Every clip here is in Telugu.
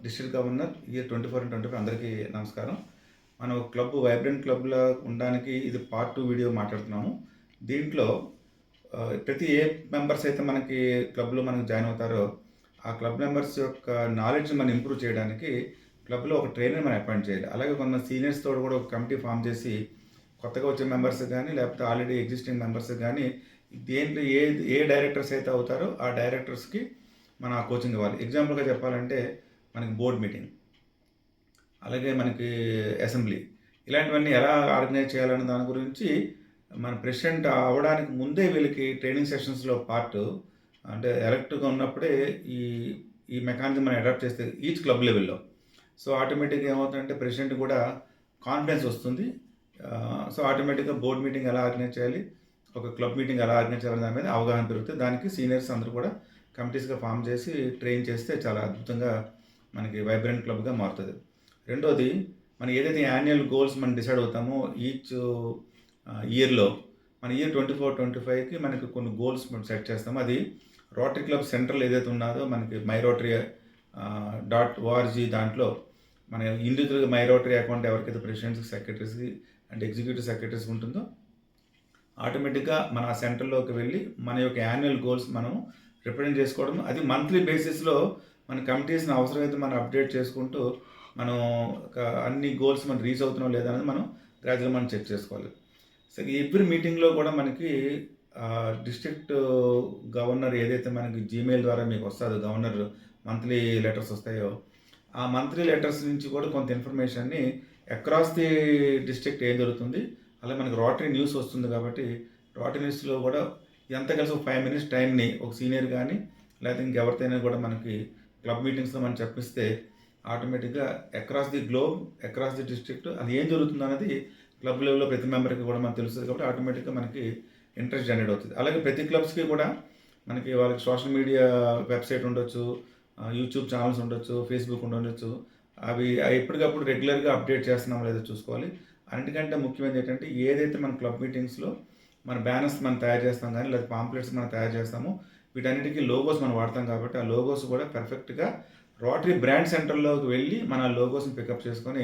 డిస్ట్రిక్ట్ గవర్నర్ ఇయర్ 24/25 అందరికీ నమస్కారం. మనం క్లబ్ వైబ్రెంట్ క్లబ్‌లా ఉండడానికి ఇది పార్ట్ 2 వీడియో మాట్లాడుతున్నాము. దీంట్లో ప్రతి ఏ మెంబర్స్ అయితే మనకి క్లబ్‌లో మనకు జాయిన్ అవుతారో, ఆ క్లబ్ మెంబర్స్ యొక్క నాలెడ్జ్‌ని మనం ఇంప్రూవ్ చేయడానికి క్లబ్‌లో ఒక ట్రైనర్ మనం అపాయింట్ చేయాలి. అలాగే కొంతమంది సీనియర్స్‌తో కూడా ఒక కమిటీ ఫామ్ చేసి కొత్తగా వచ్చే మెంబర్స్‌కి గానీ, లేకపోతే ఆల్రెడీ ఎగ్జిస్టింగ్ మెంబర్స్‌కి గానీ దేంట్లో ఏ డైరెక్టర్స్ అయితే అవుతారో ఆ డైరెక్టర్స్‌కి మనం ఆ కోచింగ్ ఇవ్వాలి. ఎగ్జాంపుల్‌గా చెప్పాలంటే మనకి బోర్డ్ మీటింగ్, అలాగే మనకి అసెంబ్లీ, ఇలాంటివన్నీ ఎలా ఆర్గనైజ్ చేయాలనే దాని గురించి మన ప్రెసిడెంట్ అవ్వడానికి ముందే వీళ్ళకి ట్రైనింగ్ సెషన్స్‌లో పార్ట్ అంటే ఎలక్ట్‌గా ఉన్నప్పుడే ఈ ఈ మెకానిజం మనం అడాప్ట్ చేస్తే ఈచ్ క్లబ్ లెవెల్‌లో సో ఆటోమేటిక్‌గా ఏమవుతుందంటే ప్రెసిడెంట్ కూడా కాన్ఫిడెన్స్ వస్తుంది. సో ఆటోమేటిక్‌గా బోర్డ్ మీటింగ్ ఎలా ఆర్గనైజ్ చేయాలి, ఒక క్లబ్ మీటింగ్ ఎలా ఆర్గనైజ్ చేయాలి దాని మీద అవగాహన పెరుగుతుంది. దానికి సీనియర్స్ అందరూ కూడా కమిటీస్‌గా ఫామ్ చేసి ట్రైన్ చేస్తే చాలా అద్భుతంగా మనకి వైబ్రెంట్ క్లబ్‌గా మారుతుంది. రెండోది, మనం ఏదైతే యాన్యువల్ గోల్స్ మనం డిసైడ్ అవుతామో ఈచ్ ఇయర్‌లో మన ఇయర్ 24-25కి మనకి కొన్ని గోల్స్ మనం సెట్ చేస్తాము. అది రోటరీ క్లబ్ సెంట్రల్ ఏదైతే ఉన్నదో మనకి మై రోటరీ .org దాంట్లో మన ఇండివిజువల్గా మై రోటరీ అకౌంట్ ఎవరికైతే ప్రెసిడెంట్స్కి, సెక్రటరీస్కి అండ్ ఎగ్జిక్యూటివ్ సెక్రటరీస్కి ఉంటుందో ఆటోమేటిక్గా మన ఆ సెంటర్లోకి వెళ్ళి మన యొక్క యాన్యువల్ గోల్స్ మనం రిప్రజెంట్ చేసుకోవడం, అది మంత్లీ బేసిస్లో మన కమిటీస్ని అవసరమైతే మనం అప్డేట్ చేసుకుంటూ మనం అన్ని గోల్స్ మనం రీచ్ అవుతున్నాం లేదా అనేది మనం గ్రాడ్యువల్ మనం చెక్ చేసుకోవాలి. సో ఎవ్రీ మీటింగ్లో కూడా మనకి డిస్ట్రిక్ట్ గవర్నర్ ఏదైతే మనకి జీమెయిల్ ద్వారా మీకు వస్తుందో గవర్నర్ మంత్లీ లెటర్స్ వస్తాయో, ఆ మంత్లీ లెటర్స్ నుంచి కూడా కొంత ఇన్ఫర్మేషన్ని అక్రాస్ ది డిస్ట్రిక్ట్ ఏం జరుగుతుంది, అలాగే మనకి రోటరీ న్యూస్ వస్తుంది కాబట్టి రోటరీ న్యూస్లో కూడా ఎంత కలిసి ఒక 5 minutes టైంని ఒక సీనియర్ కానీ లేకపోతే ఇంకెవరితోనైనా కూడా మనకి క్లబ్ మీటింగ్స్లో మనం చెప్పిస్తే ఆటోమేటిక్గా across the globe, across the district అది ఏం జరుగుతుంది అన్నది క్లబ్ లెవెల్లో ప్రతి మెంబర్కి కూడా మనకు తెలుస్తుంది కాబట్టి ఆటోమేటిక్గా మనకి ఇంట్రెస్ట్ జనరేట్ అవుతుంది. అలాగే ప్రతి క్లబ్స్కి కూడా మనకి వాళ్ళకి సోషల్ మీడియా వెబ్సైట్ ఉండొచ్చు, యూట్యూబ్ ఛానల్స్ ఉండొచ్చు, ఫేస్బుక్ ఉండొచ్చు. అవి ఎప్పటికప్పుడు రెగ్యులర్గా అప్డేట్ చేస్తున్నామో లేదో చూసుకోవాలి. అన్నిటికంటే ముఖ్యమైనది ఏంటంటే ఏదైతే మన క్లబ్ మీటింగ్స్లో మన బ్యానర్స్ మనం తయారు చేస్తాం కానీ లేదా పాంప్లెట్స్ మనం తయారు చేస్తామో వీటన్నిటికీ లోగోస్ మనం వాడతాం కాబట్టి ఆ లోగోస్ కూడా పర్ఫెక్ట్గా రోటరీ బ్రాండ్ సెంటర్లోకి వెళ్ళి మన లోగోస్ని పికప్ చేసుకొని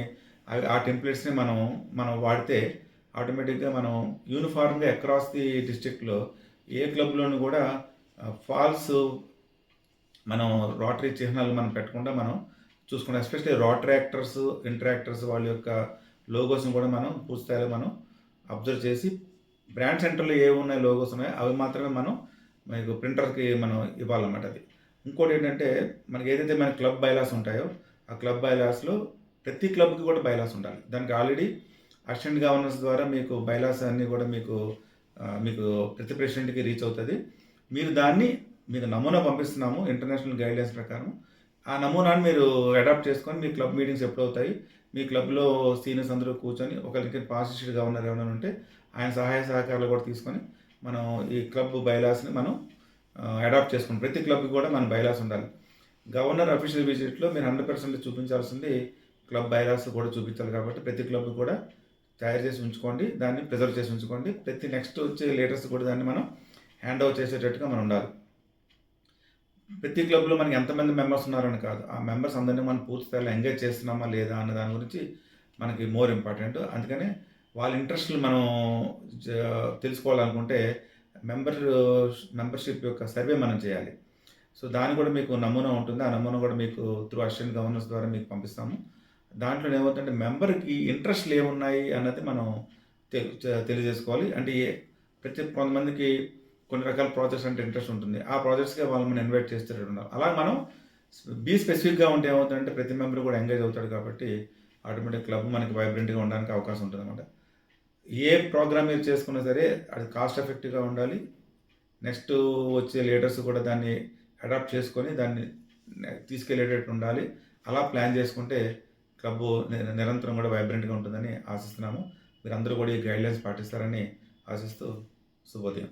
ఆ టెంప్లెట్స్ని మనం వాడితే ఆటోమేటిక్గా మనం యూనిఫార్మ్గా అక్రాస్ ది డిస్ట్రిక్ట్లో ఏ క్లబ్లోనూ కూడా ఫాల్స్ మనం రోటరీ చిహ్నాలు మనం పెట్టకుండా మనం చూసుకుంటాం. ఎస్పెషల్లీ రోటరీ యాక్టర్స్, ఇంటరాక్టర్స్ వాళ్ళ యొక్క లోగోస్ని కూడా మనం పూర్తిస్థాయిలో మనం అబ్జర్వ్ చేసి బ్రాండ్ సెంటర్లో ఏ ఉన్నాయి లోగోస్ ఉన్నాయో అవి మాత్రమే మనం మీకు ప్రింటర్కి మనం ఇవ్వాలన్నమాట. అది ఇంకోటి ఏంటంటే మనకి ఏదైతే మన క్లబ్ బైలాస్ ఉంటాయో ఆ క్లబ్ బైలాస్లో ప్రతి క్లబ్కి కూడా బైలాస్ ఉండాలి. దానికి ఆల్రెడీ అసిస్టెంట్ గవర్నర్స్ ద్వారా మీకు బైలాస్ అన్నీ కూడా మీకు ప్రతి ప్రెసిడెంట్కి రీచ్ అవుతుంది. మీరు దాన్ని మీకు నమూనా పంపిస్తున్నాము ఇంటర్నేషనల్ గైడ్లైన్స్ ప్రకారం. ఆ నమూనాను మీరు అడాప్ట్ చేసుకొని మీ క్లబ్ మీటింగ్స్ ఎప్పుడు అవుతాయి, మీ క్లబ్లో సీనియర్స్ అందరూ కూర్చొని ఒకరికి పాస్ట్ గవర్నర్ ఏమైనా ఉంటే ఆయన సహాయ సహకారాలు కూడా తీసుకొని మనం ఈ క్లబ్ బైలాస్ని మనం అడాప్ట్ చేసుకుంటాం. ప్రతి క్లబ్కి కూడా మన బైలాస్ ఉండాలి. గవర్నర్ అఫీషియల్ విజిట్లో మీరు 100% చూపించాల్సింది క్లబ్ బైలాస్ కూడా చూపించాలి కాబట్టి ప్రతి క్లబ్ కూడా తయారు చేసి ఉంచుకోండి, దాన్ని ప్రిజర్వ్ చేసి ఉంచుకోండి. ప్రతి నెక్స్ట్ వచ్చే లేటెస్ట్ కూడా దాన్ని మనం హ్యాండ్ ఓవర్ చేసేటట్టుగా మనం ఉండాలి. ప్రతి క్లబ్లో మనకి ఎంతమంది మెంబర్స్ ఉన్నారని కాదు, ఆ మెంబర్స్ అందరినీ మనం పూర్తి స్థాయిలో ఎంగేజ్ చేస్తున్నామా లేదా అన్న దాని గురించి మనకి మోర్ ఇంపార్టెంట్. అందుకనే వాళ్ళ ఇంట్రెస్ట్లు మనం తెలుసుకోవాలనుకుంటే మెంబర్షిప్ యొక్క సర్వే మనం చేయాలి. సో దానికి కూడా మీకు నమూనా ఉంటుంది. ఆ నమూనా కూడా మీకు త్రూ అసిస్టెంట్ గవర్నర్స్ ద్వారా మీకు పంపిస్తాము. దాంట్లో ఏమవుతుందంటే మెంబర్కి ఇంట్రెస్ట్లు ఏమున్నాయి అన్నది మనం తెలియజేసుకోవాలి. అంటే కొంతమందికి కొన్ని రకాల ప్రాజెక్ట్స్ అంటే ఇంట్రెస్ట్ ఉంటుంది. ఆ ప్రాజెక్ట్స్గా వాళ్ళు మనం ఇన్వైట్ చేస్తూ ఉండాలి. అలా మనం స్పెసిఫిక్గా ఉంటే ఏమవుతుందంటే ప్రతి మెంబర్ కూడా ఎంగేజ్ అవుతాడు కాబట్టి ఆటోమేటిక్ క్లబ్ మనకి వైబ్రెంట్గా ఉండడానికి అవకాశం ఉంటుంది అన్నమాట. ఏ ప్రోగ్రామ్ మీరు చేసుకున్నా సరే అది కాస్ట్ ఎఫెక్టివ్గా ఉండాలి. నెక్స్ట్ వచ్చే లీడర్స్ కూడా దాన్ని అడాప్ట్ చేసుకొని దాన్ని తీసుకెళ్ళేటట్టు ఉండాలి. అలా ప్లాన్ చేసుకుంటే క్లబ్ నిరంతరం కూడా వైబ్రెంట్గా ఉంటుందని ఆశిస్తున్నాము. మీరందరూ కూడా ఈ గైడ్లైన్స్ పాటిస్తారని ఆశిస్తూ శుభోదయం.